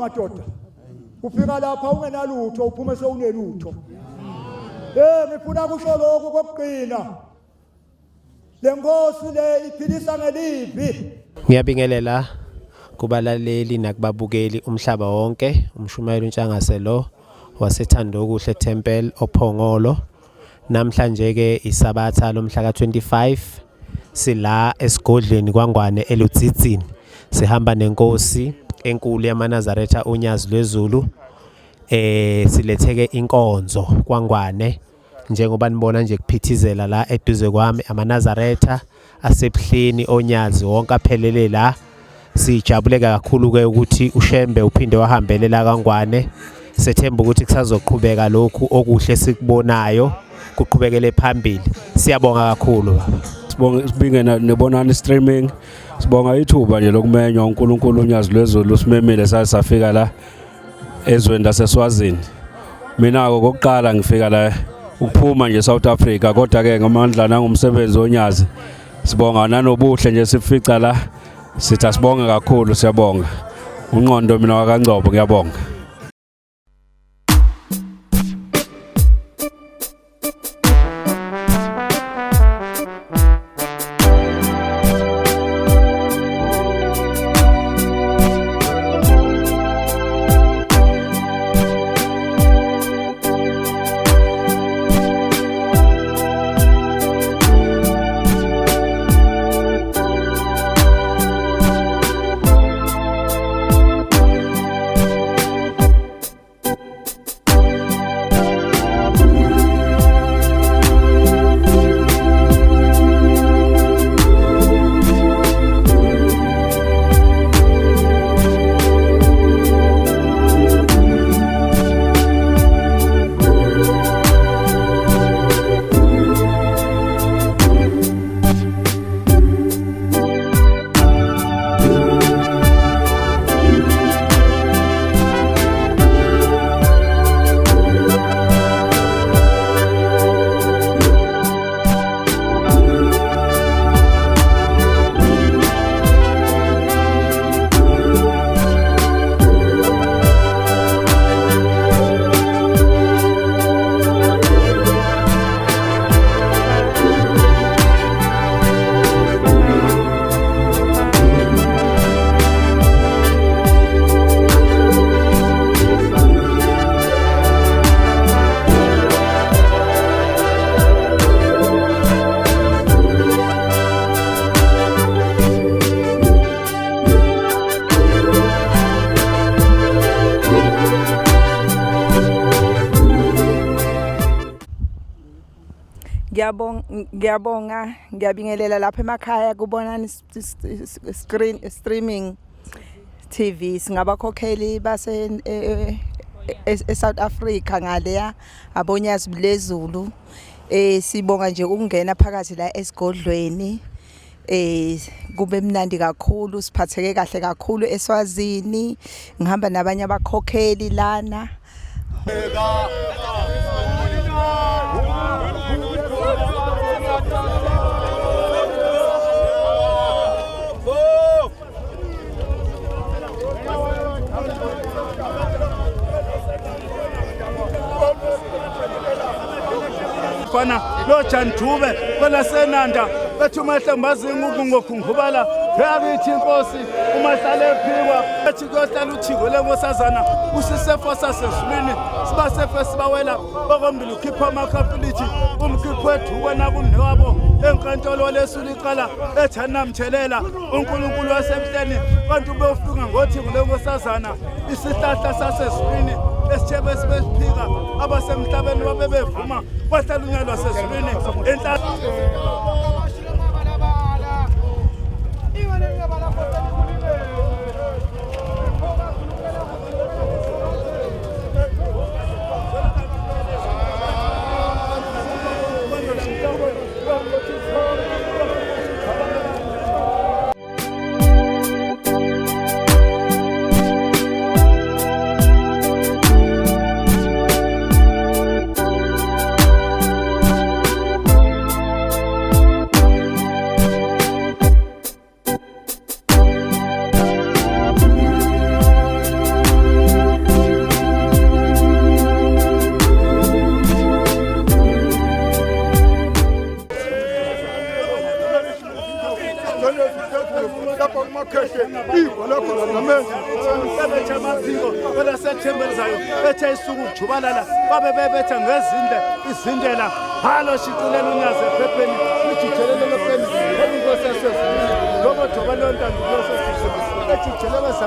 madoda ufika lapha ungenalutho uphume sewunelutho ngifuna kusho lokho kokuqina lenkosi le iphilisa ngelivi. Ngiyabingelela kubalaleli nakubabukeli umhlaba wonke. Umshumayeli uNtshangaselo wasethandokuhle Temple oPhongolo. Namhlanje ke isabatha lomhla ka25 sila esigodlweni kwaNgwane eLudzidzini. Sihamba nenkosi enkulu yaManazaretha UNyazilwezulu. Siletheke inkonzo kwaNgwane njengoba nibona nje kuphithizela la eduze kwami Amanazaretha asebuhleni onyazi wonke aphelele la. Sijabuleka kakhulu ke ukuthi uShembe uphinde wahambele la kwaNgwane. Sethemba ukuthi kusazoqhubeka lokhu okuhle sikubonayo kuqhubekele phambili. Siyabonga kakhulu baba. Sibonga sibingena nebonani streaming. Sibonga ithuba nje lokumenywa uNkulunkulu uNyazilwezulu simemile safika la ezweni laseSwazini. Mina kokuqala ngifika la ukuphuma nje South Africa kodwa ke ngamandla nangumsebenzi onyazi. Sibonga nanobuhle nje sifica la. Sithi asibonga kakhulu siyabonga. Unqondo mina wakaNgcobo ngiyabonga. Ngiyabonga ngiyabingelela lapha emakhaya kubonani streaming TV singabakhokheli base eSouth Africa ngaleya abonyazilwezulu. Sibonga nje ukungena phakathi la esigodlweni. Kube mnandi kakhulu siphatheke kahle kakhulu eSwazini. Ngihamba nabanye abakhokheli lana. Fana lo Jandube kwelasenanda bethu mahlembazinga ubungokhungubala yakithi inkosi umahlale ephikwa ethi kuyohlala uthiko lenkosazana usisefo sasezulwini sibasefe sibawela okombili ukhipha amakhafilithi umkhipho wethu wena kumnewabo enkantolo lesuliqala ethanamthelela uNkulunkulu wasemhleni kanti ubefika ngothiko lenkosazana isihlahla sasezulwini esithebe sibephika abasemhlabeni babebevuma bahlala uNyazilwezulu enhlala igologolo namenzi sebethe amaphiko kwelaseThembelizayo bethe isuku kujubalala babe bebethe ngezinde izindela halo shikulela unyaze ephepheni ujijelele lopheni inkonzo yasezulwini lobo joba lontandu losesizwe ejijelele besa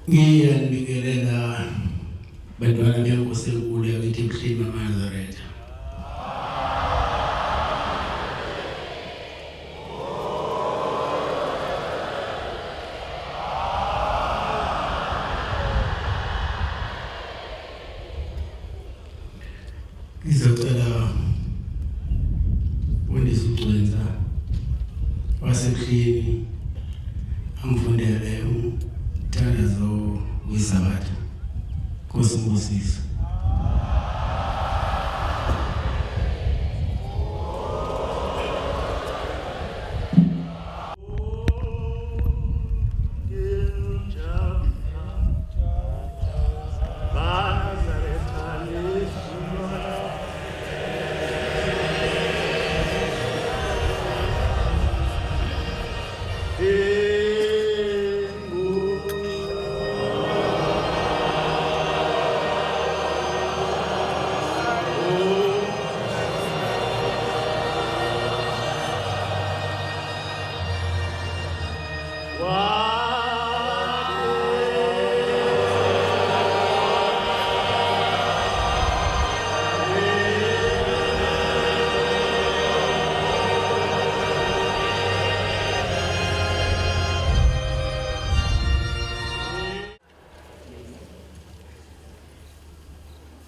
Ngiyabingelela bantwana benkosi enkulu yakithi Namanazaretha. Ngizocela uNyazilwezulu waseMhlini angifundele umthandazo wesabatha. Nkosi ngosiza.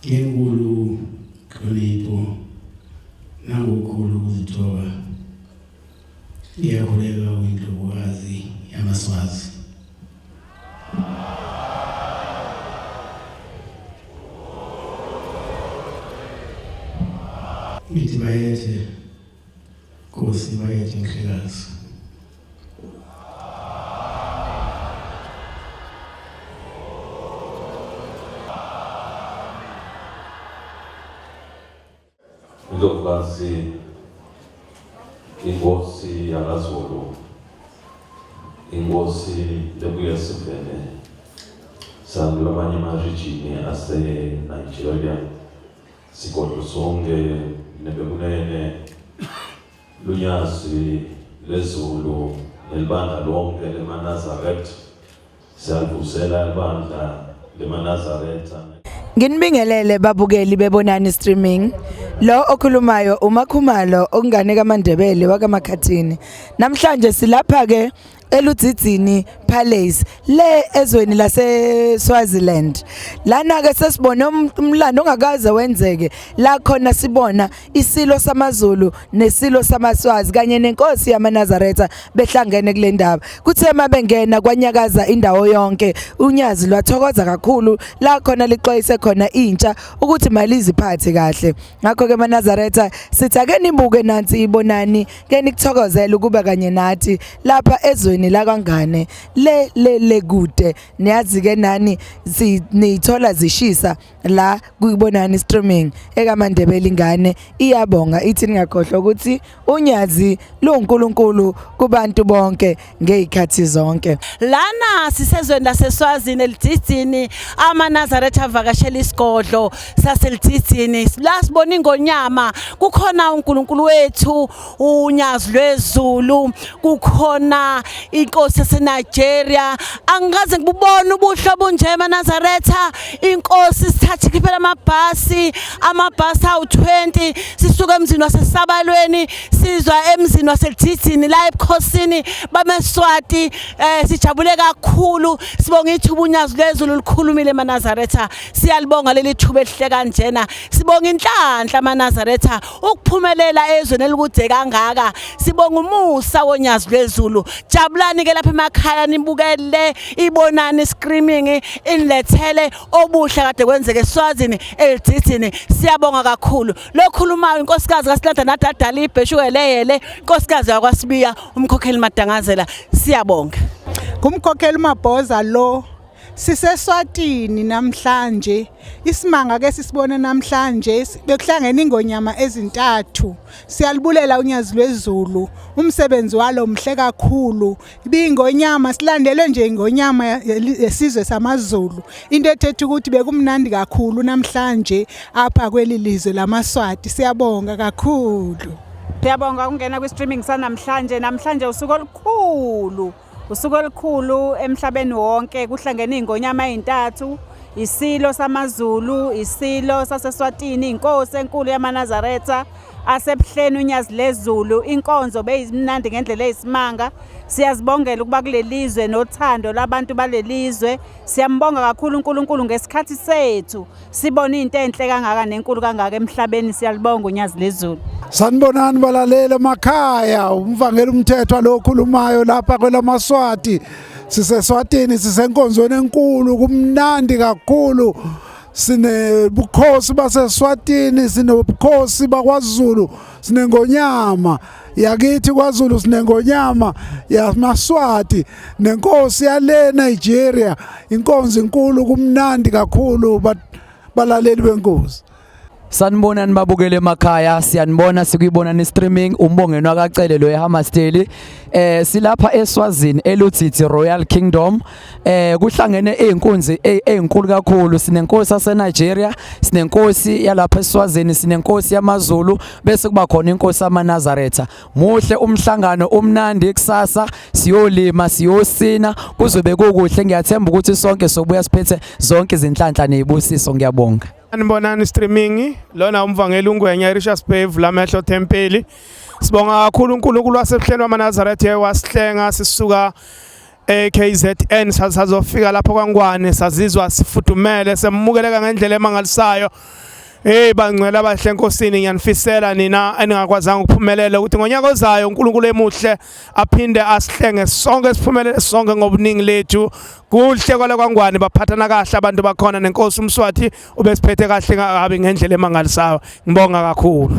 ngenkulu nhlonipho nangokukhulu ukuzithoba iyakhuleka kwindlovukazi yamaswazi. Ngithi bayethe Nkosi, bayethe Mhlekazi. Indlovukazi inkosi yakaZulu, inkosi lebuya sivele sakulamanye amarijini ase-Nigeria, sigodlo sonke nebekunene lunyazilwezulu nelibandla lonke lemanazaretha, siyalivusela ibandla lemanazaretha. Nginibingelele babukeli bebonani streaming. Lo okhulumayo uMakhumalo okungane kaMandebele wakaMakhathini. Namhlanje silapha ke eLudzidzini Palace le ezweni lase Swaziland. Lana ke sesibona umlando ongakaze wenzeke. La khona sibona isilo samaZulu nesilo samaSwazi kanye nenkosi yaManazaretha behlangene kule ndaba. Kuthe mabengena kwanyakaza indawo yonke. Unyazi lwathokoza kakhulu la khona lixwayise khona intsha ukuthi maliziphathe kahle. Ngakho ke Amanazaretha sithi ake nibuke nansi ibonani ke nikuthokozela ukuba kanye nathi lapha ezweni la kaNgwane le kude niyazi ke nani nithola zishisa la kuyibonani streaming ekaMandebele ingane iyabonga ithi ningakhohlwa ukuthi unyazi luNkulunkulu kubantu bonke ngezikhathi zonke. Lana sisezweni laseSwazini eLudzidzini Amanazaretha avakashele isigodlo saseLudzidzini la sibona ingonyama kukhona uNkulunkulu wethu UNyazilwezulu kukhona inkosi yaseNigeria angikaze ngibone ubuhle obunje eManazaretha inkosi sithatha iphela amabhasi awu20 sisuka emzini waseSabalweni sizwa emzini waseLudzidzini la ebukhosini bameSwati sijabule kakhulu sibonga ithuba uNyazilwezulu likhulumile eManazaretha siyalibonga leli thuba elihle kanjena sibonga inhlanhla eManazaretha ukuphumelela ezweni elikude kangaka sibonga umusa woNyazilwezulu jabulani ke lapha emakhaya nibukele ibonani screaming inlethele obuhle kade kwenzeke eSwazini eLudzidzini siyabonga kakhulu lokhulumayo inkosikazi kaSilanda nadadala ibheshukele inkosikazi yakwaSibiya umkhokheli Madangazela siyabonga kumkhokheli Mabhoza lo siseswatini namhlanje isimanga ke sisibone namhlanje bekuhlangene ingonyama ezintathu siyalibulela uNyazilwezulu umsebenzi walo mhle kakhulu ibingonyama silandelwe nje ingonyama yesizwe samaZulu into ethethe ukuthi bekumnandi kakhulu namhlanje apha kwelilizwe lamaswati siyabonga kakhulu. Siyabonga ukungena kwi-streaming namhlanje usuku olukhulu emhlabeni wonke kuhlangene ingonyama ezintathu isilo samaZulu isilo saseSwatini inkosi enkulu yaManazaretha asebuhleni uNyazilwezulu inkonzo beyimnandi ngendlela eyisimanga siyazibongela ukuba kulelizwe nothando labantu balelizwe siyambonga kakhulu uNkulunkulu ngesikhathi sethu sibona into enhle kangaka nenkulu kangaka emhlabeni siyalibonga uNyazilwezulu. Sanibonani balalele emakhaya umvangeli umthetho lokhulumayo lapha kwelamaswati siseswatini sisenkonzweni enkulu kumnandi kakhulu sinebukhosi baseswatini sinebukhosi bakwaZulu sinengonyama yakithi kwaZulu sinengonyama yamaswati nenkosi yale Nigeria inkonzo enkulu kumnandi kakhulu balaleli benkosi. Sanibonani babukele emakhaya siyanibona sikuyibona ni streaming umbongeni wakacele lo eHamasteli silapha eSwazini eLudzidzini Royal Kingdom kuhlangene einkunzi ezinkulu kakhulu sinenkosi yaseNigeria sinenkosi yalapha eSwazini sinenkosi yamaZulu bese kuba khona inkosi yaManazaretha muhle umhlangano umnandi kusasa siyolima siyosina kuzobe kukuhle ngiyathemba ukuthi sonke sobuya siphethe zonke izinhlanhla nezibusiso ngiyabonga. Sanibonani streaming lona umvangeli uNgwane Richards Pave lamehlo tempeli sibonga kakhulu uNkulunkulu wasebuhleni waManazaretha wasihlenga sisuka KZN sazofika lapho kwaNgwane sazizwa sifudumele semukeleka ngendlela emangalisayo. Hey bangcwele abahle enkosini ngiyanifisela nina eningakwazanga ukuphumelela ukuthi ngonyaka ozayo uNkulunkulu emuhle aphinde asihlenge sonke siphumelele sonke ngobuningi lethu. Kuhle kwala kwaNgwane baphathana kahle abantu bakhona nenkosi uMswathi ubesiphethe kahle ngabe ngendlela emangalisayo. Ngibonga kakhulu.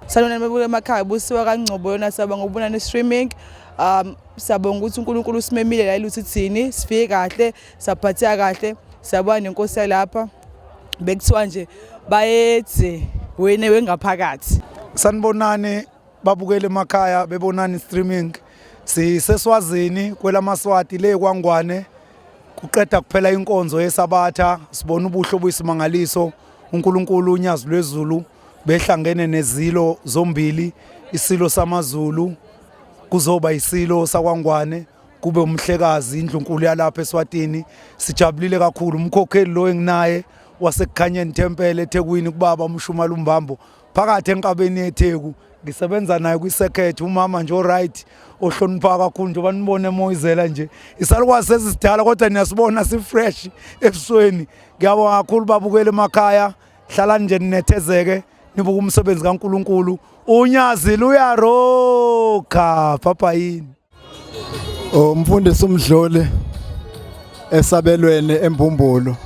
Sanibona bebule emakhaya busiwa kaNgcobo yona saba ngobunani streaming. Sabonga ukuthi uNkulunkulu usimemile la eLudzidzini sifike kahle saphatheka kahle sabona nenkosi lapha bekuthiwa nje bayethi wena wengaphakathi. Sanibonani babukele emakhaya bebonani streaming siseswazini kwelamaswati le kwaNgwane kuqeda kuphela inkonzo yesabatha sibona ubuhle obuyisimangaliso uNkulunkulu UNyazilwezulu behlangene nezilo zombili isilo samaZulu kuzoba isilo sakwaNgwane kube umhlekazi indlunkulu yalapha eSwatini sijabulile kakhulu umkhokheli lo enginaye wasekanyeni temple eThekwini kubaba umshuma lumbambo phakathi enkabeni yeTheku ngisebenza naye kwisekhethi umama nje right ohlonipha kakhulu njengoba nibone emoyizela nje isalukwazi sesidala kodwa niyasibona si fresh ebusweni ngiyabonga kakhulu babukele emakhaya hlala nje ninethezeke nibuka umsebenzi kaNkulunkulu unyazi luyaroka papa yini umfundisi umdloli esabelweni embumbulu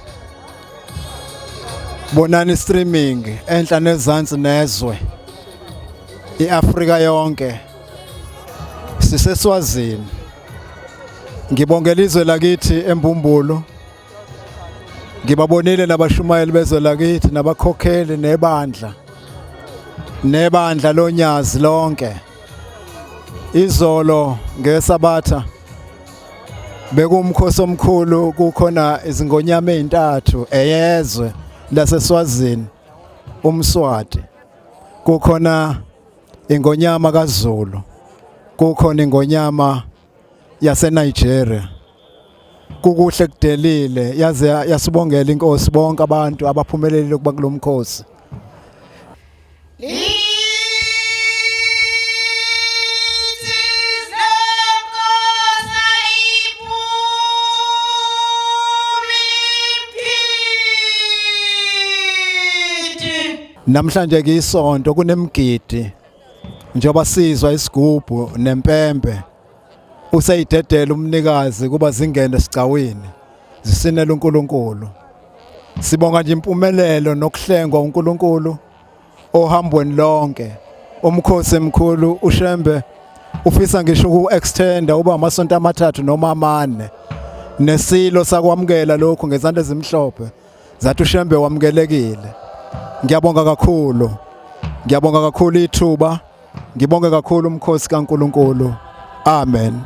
bonani streaming enhla nezansi nezwe iAfrika yonke siseswazini ngibongela izwe lakithi embumbulu ngibabonile nabashumayeli bezwe lakithi nabakhokheli nebandla lonyazi lonke izolo ngesabatha bekumkhosi omkhulu kukhona izingonyama ezintathu eyezwe laseswazini umswati kukhona ingonyama kaZulu kukhona ingonyama yaseNigeria kukuhle kudelile yaze yasibongela inkosi bonke abantu abaphumelelile kuba kulomkhosi namhlanje kuyisonto kunemigidi njengoba sizwa isigubhu nempempe useyidedela umnikazi kuba zingene sigcawini zisinela uNkulunkulu sibonga nje impumelelo nokuhlengwa uNkulunkulu ohambweni lonke umkhosi emkhulu uShembe ufisa ngisho uku-extenda uba amasonto amathathu noma amane nesilo sakwamukela lokhu ngezandla ezimhlophe zathi uShembe wamukelekile ngiyabonga kakhulu ithuba ngibonge kakhulu umkhosi kaNkulunkulu amen.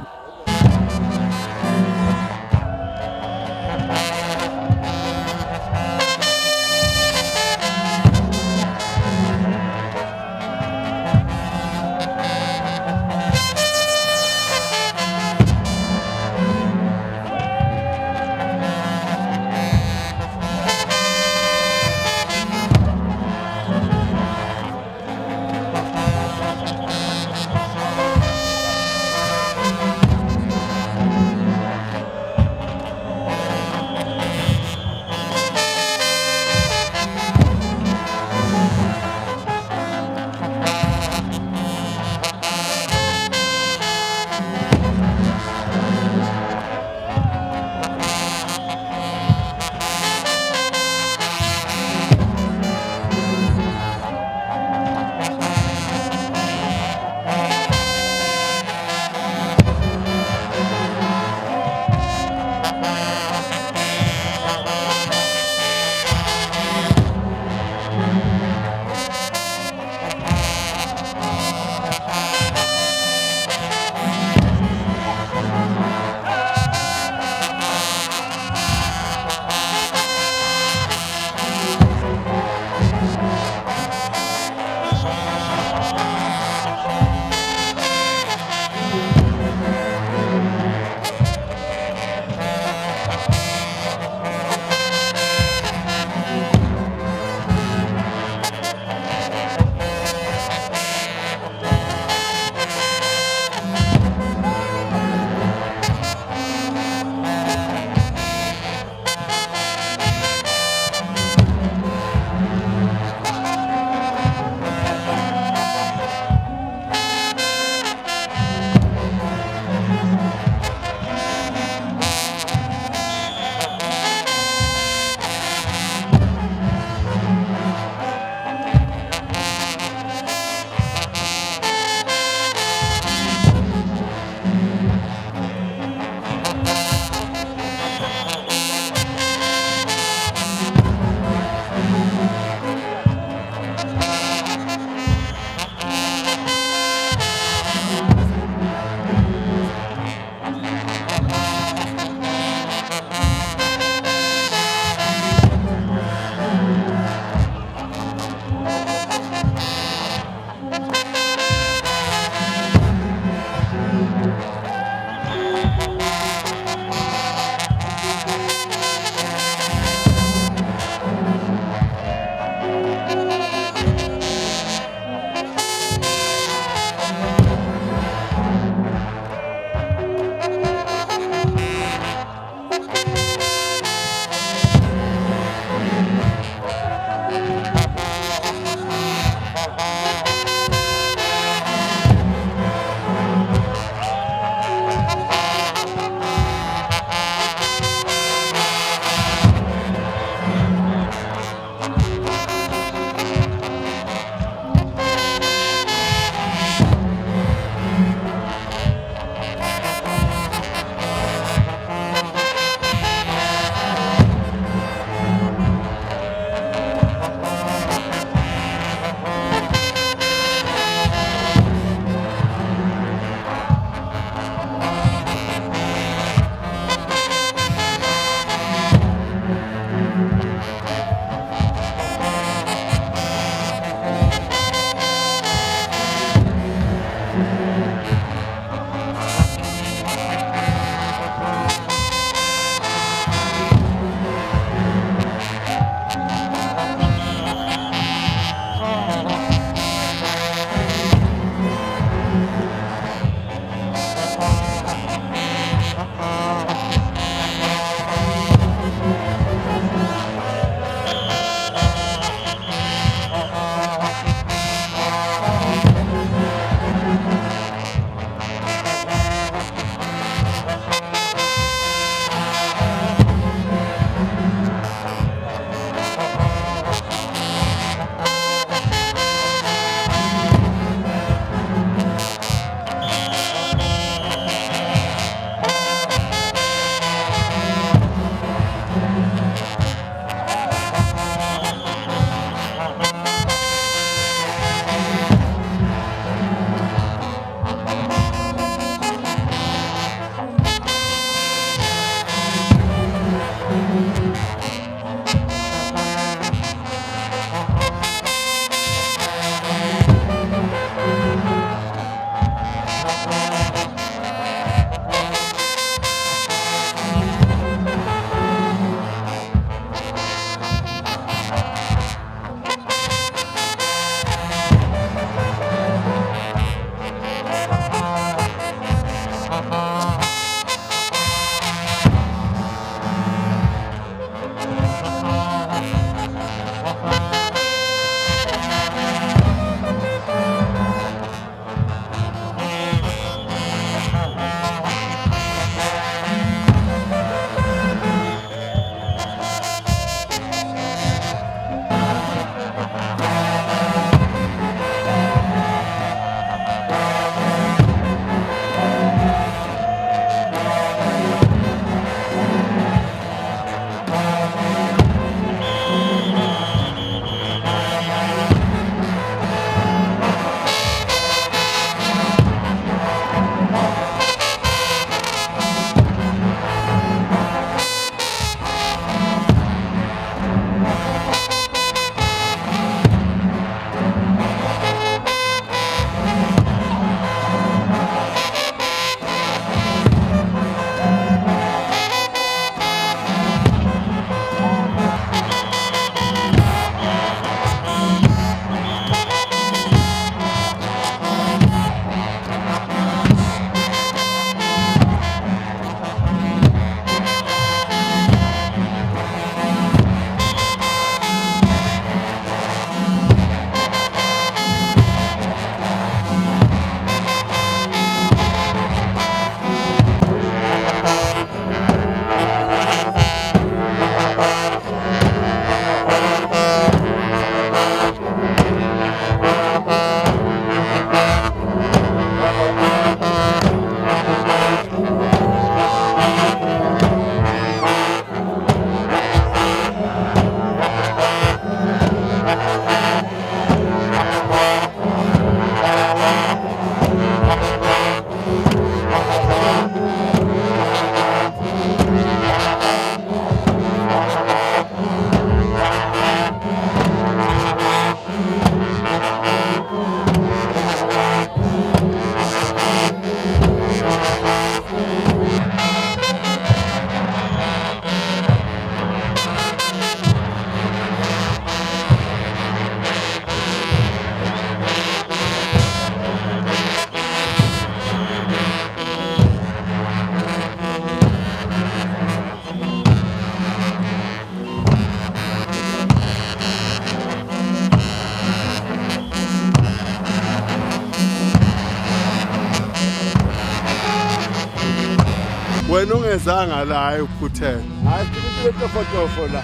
wena ungezanga la ukuphuthela hayi sibutofotofo la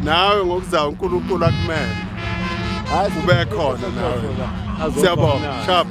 nawe ngokuzayo uNkulunkulu akumele ube khona nawe siyabonga sharp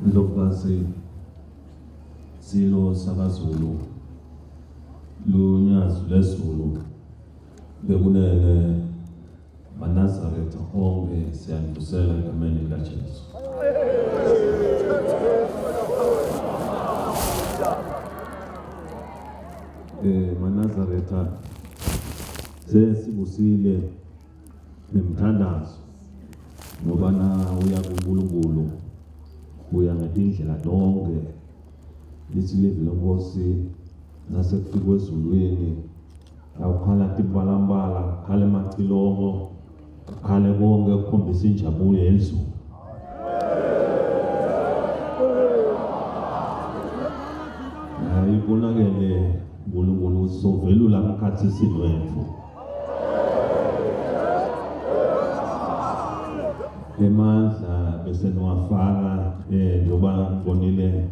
Lokazi silo sakazulu lunyazilwezulu bekunele Amanazaretha onke siyandusela egameni likaJesu. Amanazaretha sesibusile nemthandazo ngoba na uya kuNkulunkulu uya ngetindlela zonke lisilivile lenkosi nasekufika ezulwini awukhala timbalambala khale macilongo khale konke ukukhombisa injabulo yezulu. Ibonakele uNkulunkulu sovelula ngakhathi sinwethu emandla bese niwafaka njoba ngibonile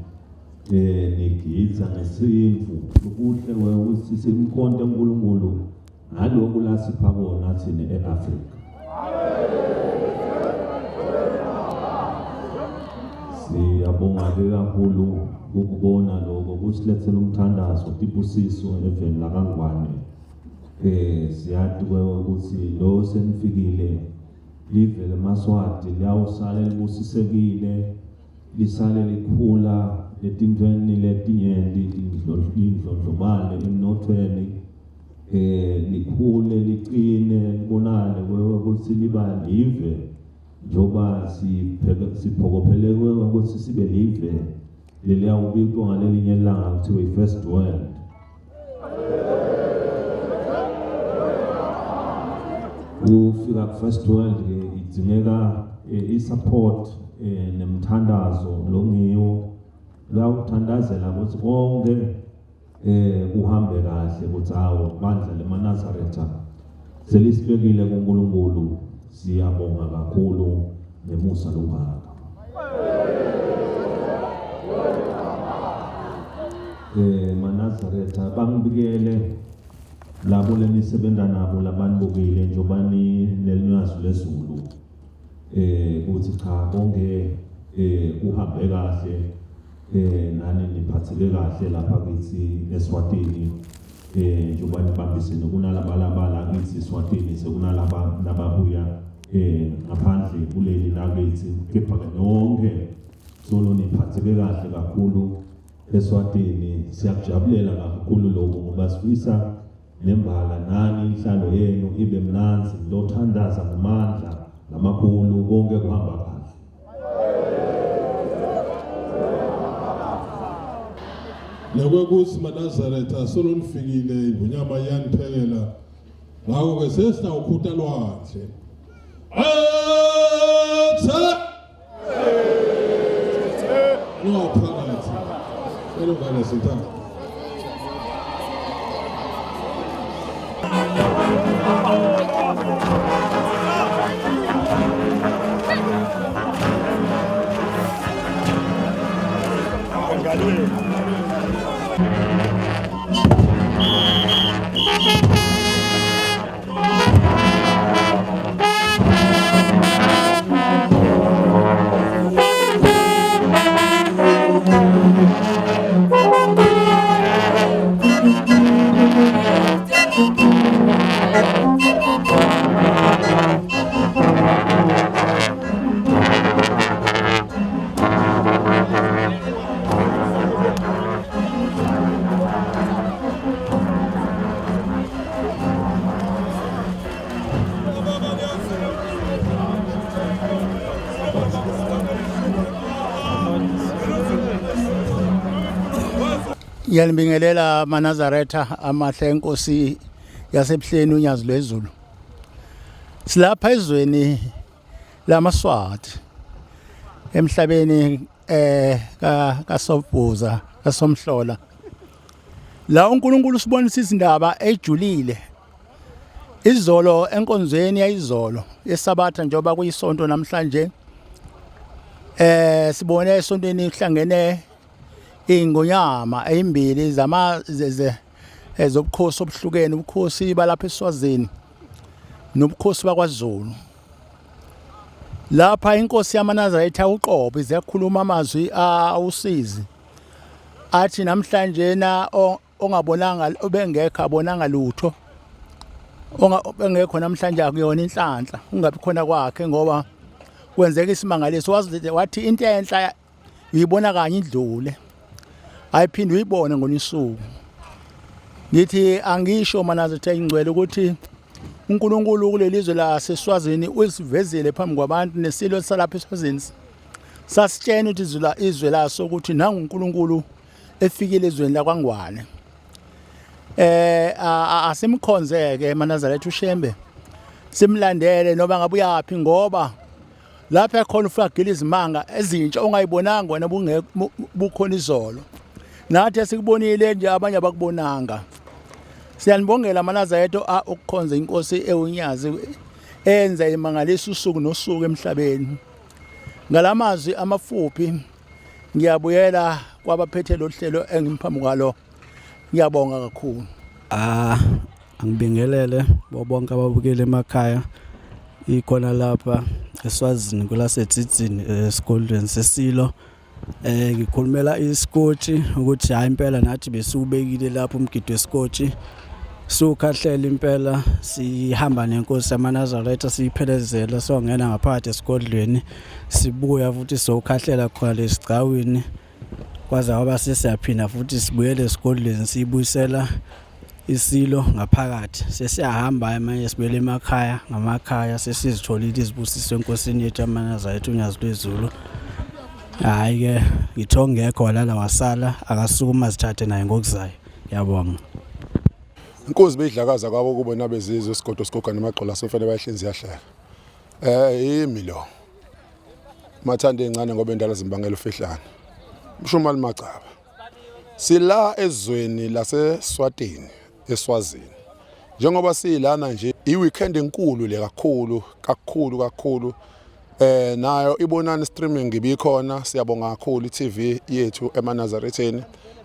nigidza ngesimvu ubuhle wewusise imkhonto enkulunkulu ngalokhu la sipha kona thina eAfrika. Siyabonga kakhulu ukubona lokho kusilethela umthandazo tibusiso eveni la kaNgwane. Siyathi ukuthi lo senifikile live leMaswati liyawusala libusisekile lisale likhula letintweni letinyenti indlondlobale emnothweni likhule liqine libonale ukuthi liba live njoba siphokophelekwe ukuthi sibe live leliyawubikwa ngalelinye ilanga kuthiwa i-first world. Ufika ku-first world idingeka i-support nemthandazo longiwo lawuthandazela ukuthi konke kuhambe kahle ukuthi hawo bandla leManazaretha selisibekile kuNkulunkulu. Siyabonga kakhulu nemusa longaka. Amanazaretha bangibikele labo lenisebenza nabo labanibukile njoba nelinywazilwezulu ukuthi cha konke kuhambe kahle nani niphathele kahle lapha kithi eSwatini njoba nibambisene kunalabalabala kithi eSwatini sekunalaba nababuya ngaphandle kuleli lakithi kepha nonke solo niphathele kahle kakhulu eSwatini. Siyakujabulela kakhulu lokho ngoba sifisa nembala nani inhlalo yenu ibe mnanzi lothandaza ngamandla namakhulu konke kuhamba kahle. Lekwekusi Amanazaretha solo nifikile ivunyama yaniphekela ngako ke sesawukhutha lwakhe no phakathi elongane sithanda Ngiyalibingelela Amanazaretha amahle enkosi yasebuhleni UNyazilwezulu. Silapha ezweni laMaswati emhlabeni kaSobhuza kaSomhlola. La uNkulunkulu sibonisa izindaba ejulile. Izolo enkonzweni yayizolo yesabatha njoba kuyisonto namhlanje sibone esontweni kuhlangene ingonyama ezimbili zobukhosi obuhlukene, ubukhosi balapha eSwazini nobukhosi bakwaZulu. lapha inkosi yaManazaretha uqobo izekhuluma amazwi awusizi athi namhlanje na ongabonanga obengekho abonanga lutho bengekho namhlanje akuyona inhlanhla ungabi khona kwakhe ngoba kwenzeka isimangaliso wathi into enhla uyibona kanye idlule ayiphinde uyibone ngoNisuku ngithi angisho Amanazaretha ingcwele ukuthi uNkulunkulu kulelizwe la seSwazini usivezile phambi kwabantu nesilo salapha eSwazini sasitshena ukuthi izwe laso ukuthi nangu uNkulunkulu efikile ezweni la kwaNgwane asimkhonzeke Amanazaretha uShembe simlandele noba ngabe uyapi ngoba lapha ekhona ufagile izimanga ezintsha ongayibonanga wena bukhona izolo nathi esikubonile nje abanye abakubonanga siyanibongela Amanazaretha ukukhonza inkosi ewunyazi enza imangaliso usuku nosuku emhlabeni ngalamazwi amafuphi ngiyabuyela kwabaphethe lo hlelo engimphambi kwalo ngiyabonga kakhulu angibingelele bonke ababukeli emakhaya ikhona lapha eSwazini kulaseDzidzini esigodlweni sesilo ngikhulumela isikotshi ukuthi hayi impela nathi besubekile lapha umgidi wesikotshi sukhahlela impela sihamba nenkosi yaManazaretha siyiphelezela songena ngaphakathi esigodlweni sibuya futhi sokhahlela khona lesigcawini kwaze waba sesiyaphinda futhi sibuyele esigodlweni siyibuyisela isilo ngaphakathi sesiyahamba manje sibuyele emakhaya ngamakhaya sesizitholile izibusiso enkosini yethu yaManazaretha UNyazilwezulu. Hayi ke ngithongekho walala wasala akasukuma sithathe naye ngokuzayo. Ngiyabonga. Inkosi beyidlakaza kwabo kubona bezizwe isigodo sigoga nemagxola sofana bayihlinzi yahlala. Yimi lo. Mathanda encane ngoba endala zimbangela ufihlana. Mshumali Macaba. Sila ezweni laseSwatini eSwazini. Njengoba silana nje iweekend enkulu le kakhulu nayo ibonani streaming ibikhona siyabonga kakhulu iTV yethu eManazaretheni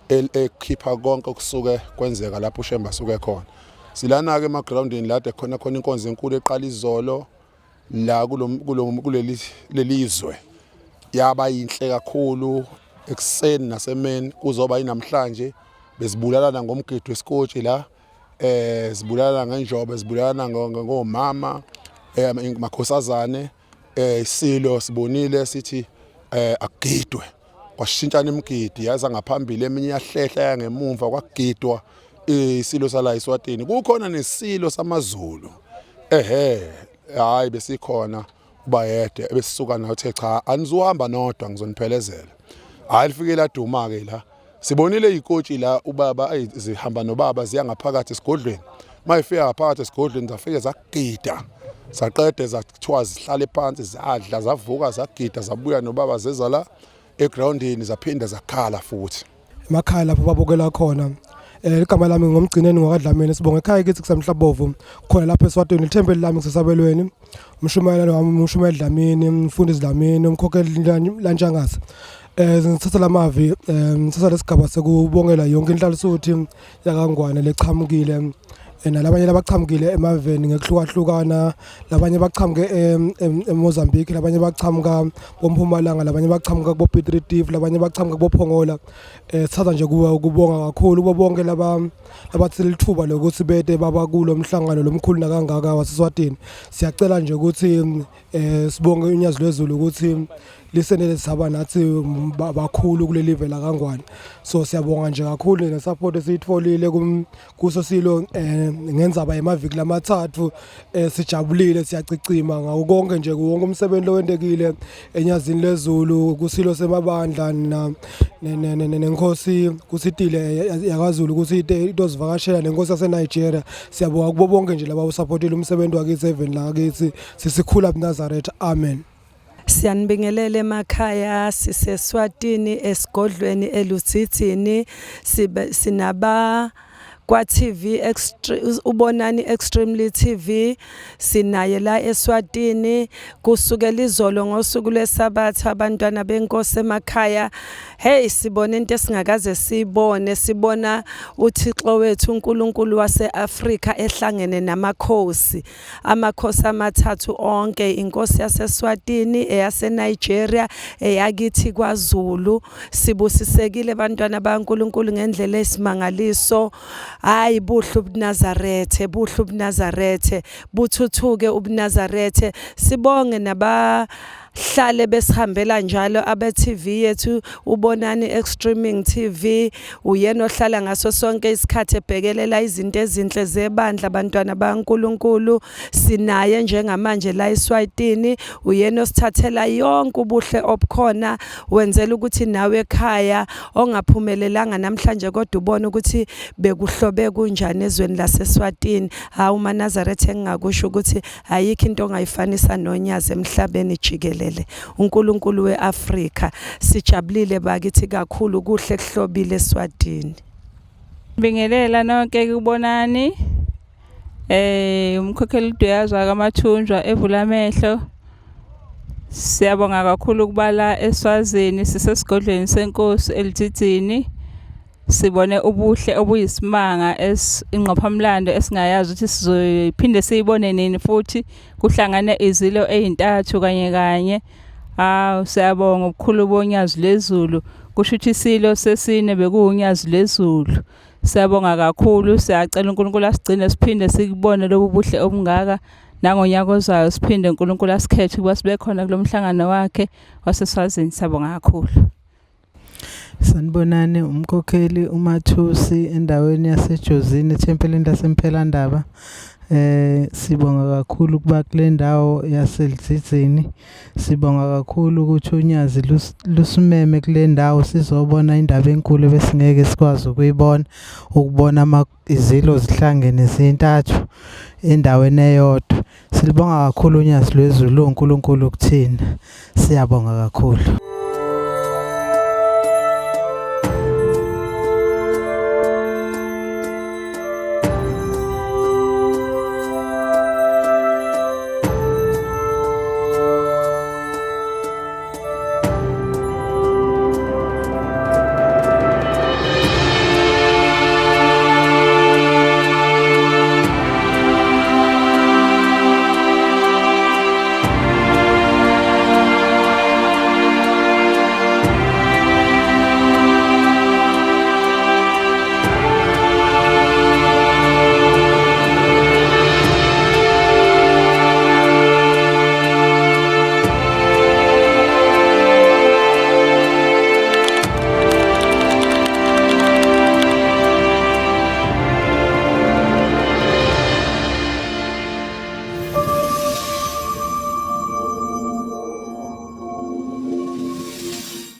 ekhipha konke kusuke kwenzeka lapho uShembe asuke khona silana ke emagroundini lade khona inkonzo enkulu eqala izolo la kulelizwe yaba yinhle kakhulu ekseni nasemeni kuzoba inamhlanje bezibulalana ngomgidi wesikotshi la zibulalana ngenjobe zibulalana ngomama makhosazane isilo sibonile sithi agidwe kwashintshana imigidi yaza ngaphambili eminye yahlehla yangemumva kwagidwa isilo sala eSwatini kukhona nesilo samaZulu hayi besikhona uba yede ebesisuka nayo uthe cha anizuhamba nodwa ngizoniphelezela hayi lifikela duma ke la sibonile ikotshi la ubaba zihamba nobaba ziya ngaphakathi esigodlweni mayifika ngaphakathi esigodlweni zafike zagida saqede zathiwa zihlale phansi zadla zavuka zagida zabuya nobaba zeza la egroundini zaphinda zakhala futhi emakhaya lapho babukela khona igama lami ngomgcineni ngokadlamini sibonga ekhaya kithi kusamhlabovu khona lapha eSwatini ithempeli lami kusesabelweni umshumayela wami umshumayela Dlamini umfundisi Dlamini umkhokheli lanjangasa ngithatha lamavi ngithatha lesigaba sekubongela yonke inhlalisuthi yakangwane leqhamukile nalabanye labaqhamukile emaveni ngekuhlukahlukana labanye baqhamuke eMozambique labanye baqhamuka boMpumalanga labanye baqhamuka kubo EP3 labanye baqhamuka kubo Phongola sithatha nje ukubonga kakhulu kubo bonke labathi lithuba lokuthi bede baba kulo mhlangano lomkhulu nakangaka waseSwatini siyacela nje ukuthi sibonge UNyazilwezulu ukuthi lisenele saba nathi bakhulu kuleli live la kaNgwane so siyabonga nje kakhulu nesupport esitfolile kuso silo ngenzaba emaviki lamathathu sijabulile siyacicima ngawo konke nje wonke umsebenzi lowendekile eNyazilwezulu kusilo semabandla nenkosi kusitile yakwaZulu kusite itozivakashela nenkosi yaseNigeria siyabonga kubo bonke nje laba usupportile umsebenzi wakithi even la kithi sisikhula Amanazaretha amen. Siyanibingelela emakhaya siseSwatini esigodlweni eLudzidzini sinaba kwa TV ubonani extremely TV sinaye la Eswatini kusukela izolo ngosuku lwesabatha abantwana benkosi emakhaya. Hey, sibona into esingakaze sibone, sibona uThixo wethu uNkulunkulu waseAfrika ehlangene namakhosi, amakhosi amathathu onke, inkosi yaseSwatini, eyaseNigeria, eyakithi kwaZulu. Sibusisekile bantwana baNkulunkulu ngendlela esimangaliso. Hayi buhle ubuNazaretha, buhle ubuNazaretha, buthuthuke ubuNazaretha. Sibonge hlale besihambela njalo abe TV yethu ubonani extreming TV, uyena ohlala ngaso sonke isikhathi ebhekelela izinto ezinhle zebandla abantwana baNkulunkulu. Sinaye njengamanje la eSwatini, uyena osithathela yonke ubuhle obukhona, wenzela ukuthi nawe ekhaya ongaphumelelanga namhlanje kodwa ubone ukuthi bekuhlobe kunjani ezweni laseSwatini. Hawu Amanazaretha engakusho ukuthi ayikho into ongayifanisa noNyazi emhlabeni jikelele. uNkulunkulu weAfrika, sijabulile bakithi kakhulu, kuhle kuhlobile eSwatini. Bingelela nonke kubonani. Umkhokheli Dweyazwa kaMathunjwa evula amehlo. Siyabonga kakhulu kubala eSwazini, sisesigodlweni senkosi eLudzidzini. Sibone ubuhle obuyisimanga ingqophamlando esingayazi ukuthi sizophinde siyibone nini futhi kuhlangane izilo ezintathu kanye. Siyabonga ukukhulu Bonyazi kusho ukuthi isilo sesine bekuUNyazilwezulu. Siyabonga kakhulu, siyacela uNkulunkulu asigcine siphinde sikubone lobu buhle obungaka nangonyaka ozayo siphinde uNkulunkulu asikhethe ukuba sibe khona kulomhlangano wakhe waseSwazini. Siyabonga kakhulu. Sanibonani umkhokheli uMathusi endaweni yaseJozini ethempelini laseMphelandaba. Sibonga kakhulu kuba kule ndawo yaseLudzidzini. Sibonga kakhulu ukuthi uNyazi lusimeme kule ndawo sizobona indaba enkulu besingeke sikwazi ukuyibona, ukubona izilo zihlangene zintathu endaweni eyodwa. Silibonga kakhulu uNyazilwezulu uNkulunkulu kuthina. Siyabonga kakhulu.